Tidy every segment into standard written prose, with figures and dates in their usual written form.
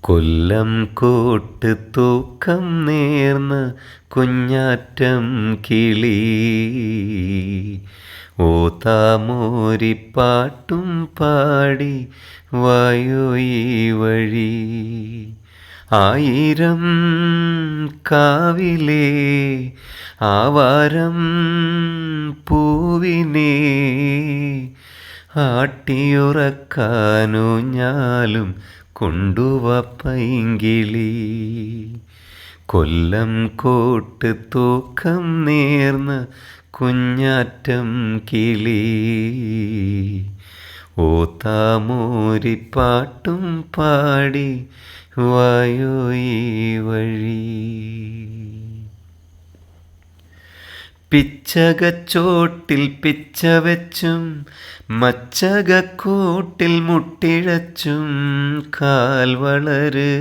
കൊല്ലം coat തൂക്കം നേർന്ന കുഞ്ഞാറ്റം കിളി ഓതാമോരിപ്പാട്ടും പാടി വായോ ഈ വഴി. ആയിരം കാവിലേ ആവാരം പൂവിനെ ആട്ടിയുറക്കാനൂഞ്ഞാലും കൊണ്ടുവ പൈങ്കിളി. കൊല്ലം കോട്ട് തൂക്കം നേർന്ന കുഞ്ഞാറ്റം കിളി ഓതാമോരിപ്പാട്ടും പാടി വായോ ഈ വഴി. പിച്ചകച്ചോട്ടിൽ പിച്ച വെച്ചും മച്ചകക്കൂട്ടിൽ മുട്ടിഴച്ചും കാൽ വളര്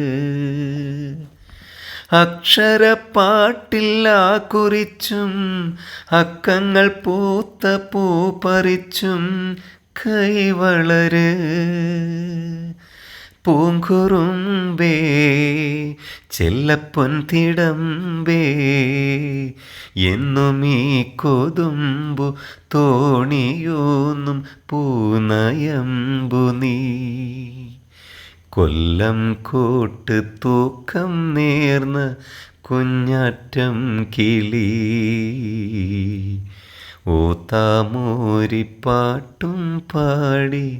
അക്ഷരപ്പാട്ടിൽ ആ കുറിച്ചും അക്കങ്ങൾ പൂത്ത പൂ പറിച്ചും കൈവളര്. പൂങ്കുറുമ്പേ ചെല്ലപ്പൊൻ തിടമ്പേ എന്നും ഈ കൊതുമ്പു തോണിയൂന്നും പൂനയമ്പു നീ. കൊല്ലം കോട്ട് തൂക്കം നേർന്ന കുഞ്ഞാറ്റം കിളി ഓതാമോരിപ്പാട്ടും പാടി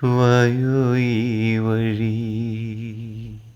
വായോ ഈ വഴി.